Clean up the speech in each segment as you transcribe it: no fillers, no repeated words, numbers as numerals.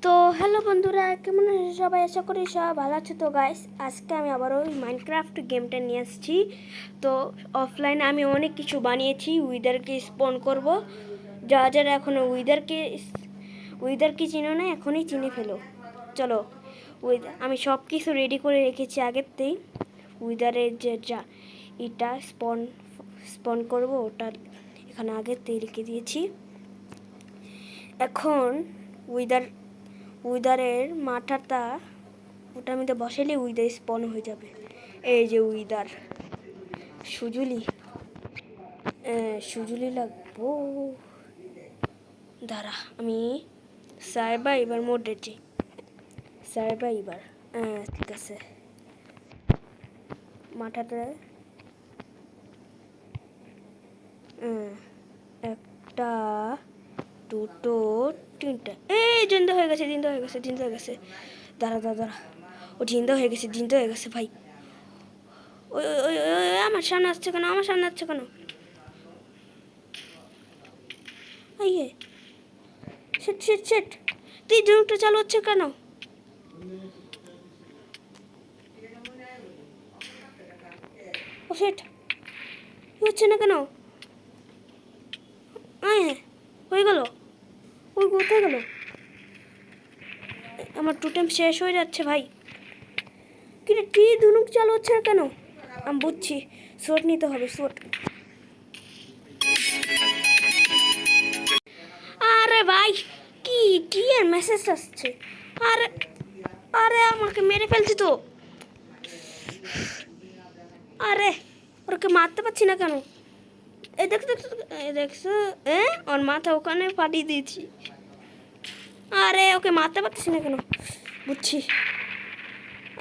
তো হ্যালো বন্ধুরা, কেমন আছো সবাই? আশা করি সবাই ভালো আছো। তো গাইস, আজকে আমি আবার ওই মাইনক্রাফট গেমটা নিয়ে আসছি। তো অফলাইনে আমি অনেক কিছু বানিয়েছি। উইদারকে স্পন করব। যারা এখনও উইদারকে চিনো না, এখনই চিনে ফেলো। চলো, আমি সব কিছু রেডি করে রেখেছি আগেরতেই। উইদারের যা এটা স্পন করব, ওটা এখানে আগেরতেই রেখে দিয়েছি। এখন উইদারের মাথাটা ওটার মধ্যে বসালে উইদার স্পন হয়ে যাবে। এই যে উইদার সুজুলি লাগবো। দাঁড়া, আমি সার্ভাইভার মোডে যাই। সার্ভাইভার, ঠিক আছে। মাথাটা একটা, দুটো, তিনটা। এই জিন্দা হয়ে গেছে। দাঁড়া, ও জিন্দা হয়ে গেছে ভাই। ওই ওই ওই আমার সামনে আসছে কেন? আইয়ে, শিট, তুই জুমটা চালু হচ্ছে কেন? ও শিট, হচ্ছে না কেন? হয়ে গেল। ওই কোথায় গেল? আমার টোটেম শেষ হয়ে যাচ্ছে ভাই। কি ধনুক চালু হচ্ছে না কেন? আমি বুঝছি, শট নিতে হবে, শট। আরে ভাই, কি এর মেসেজ আসছে? আরে আরে আমাকে মেরে ফেলছি তো। আরে ওকে মারতে পারছি না কেন? এই দেখছো, ওর মাথা ওখানে ফাটিয়ে দিয়েছি। আরে ওকে মারতে পারছি না কেন? বুঝছি,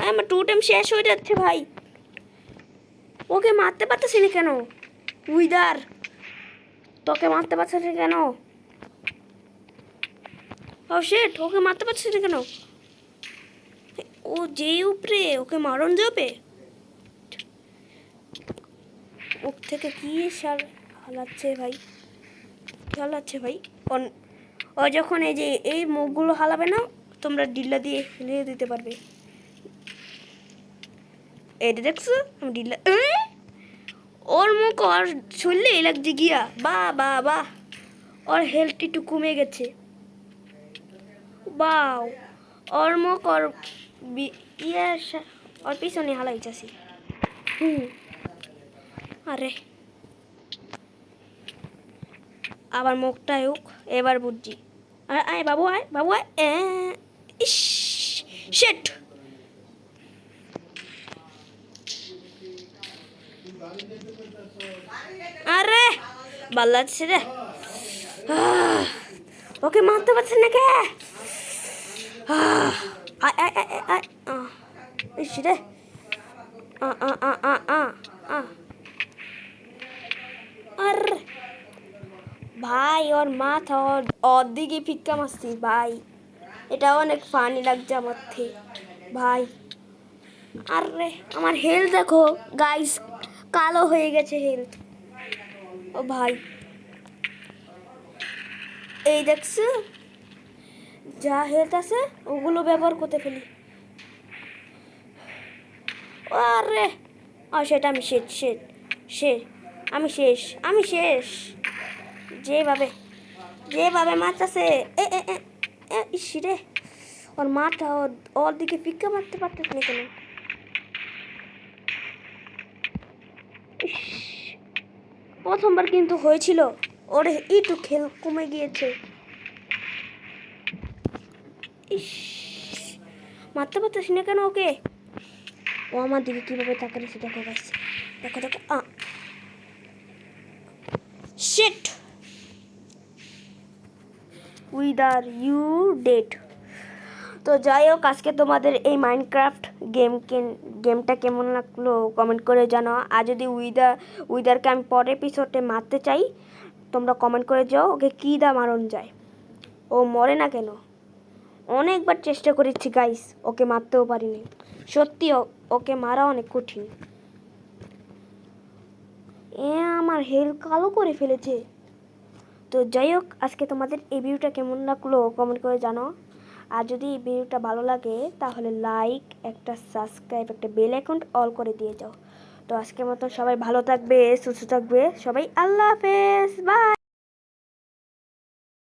আমার টোটেম শেষ হয়ে যাচ্ছে ভাই। ওকে মারতে পারতেছি না কেন? উইদার, তোকে মারতে পারছি না কেন? ও শিট, ওকে মারতে পারছি না কেন? ও যে উপরে, ওকে মারণ যাবে। মুখ থেকে কি হালাচ্ছে ভাই। ও যখন এই মুখগুলো হালাবে না, তোমরা ডিল্লা দিয়ে ফেলে দিতে পারবে। এটা দেখছো, আমি ডিল্লা, ওর মুখ আর শুনলে লাগছে গিয়া। বাহ, ওর হেলথ একটু কমে গেছে। বাও, ওর মুখ ওর পিছনে হালাইতেছি। আরে আবার মুখটা হোক, এবার বুঝছি। আয় বাবু, আয়। ইস, শিট। আরে ভাল লাগছে রে। ওকে মারতে পারছে না কে? ইস রে। আর ভাই, ওর মাথা ওর দিকে ফিক্কা মারছি ভাই। এটা অনেক ফানি লাগছে আমার থেকে ভাই। আরে আমার হেলথ দেখো গাইস, কালো হয়ে গেছে হেলথ। ও ভাই, এই দেখছো, যা হেলথ আছে ওগুলো ব্যবহার করতে ফেলি। আরে সেটা আমি আমি শেষ। যেভাবে মারতেছে, ইস রে, ওর মাথা ওর দিকে ফিক্কা মারতে পারতেছে না কেন? প্রথমবার কিন্তু হয়েছিল, ওর একটু খেল কমে গিয়েছে। ইস, মারতে পারতেছি না কেন ওকে? ও আমার দিকে কিভাবে তাকাচ্ছে দেখো গাইস, দেখো শিট, উইদার ইউ ডেড। তো যাই হোক, আজকে তোমাদের এই মাইনক্রাফট গেমটা কেমন লাগলো কমেন্ট করে জানাও। আর যদি উইদারকে আমি পরের এপিসোডে মারতে চাই, তোমরা কমেন্ট করে যাও ওকে কী দা মারণ যায়। ও মরে না কেন? অনেকবার চেষ্টা করেছি গাইস, ওকে মারতেও পারিনি। সত্যি ওকে মারা অনেক কঠিন। আমার হেল কালো করে ফেলেছে। তো যাই হোক, আজকে তোমাদের এই ভিডিওটা কেমন লাগলো কমেন্ট করে জানাও। আর যদি এই ভিডিওটা ভালো লাগে তাহলে লাইক, একটা সাবস্ক্রাইব, একটা বেল আইকন অল করে দিয়ে যাও। তো আজকের মতো সবাই ভালো থাকবে, সুস্থ থাকবে সবাই। আল্লাহ হাফেজ, বাই।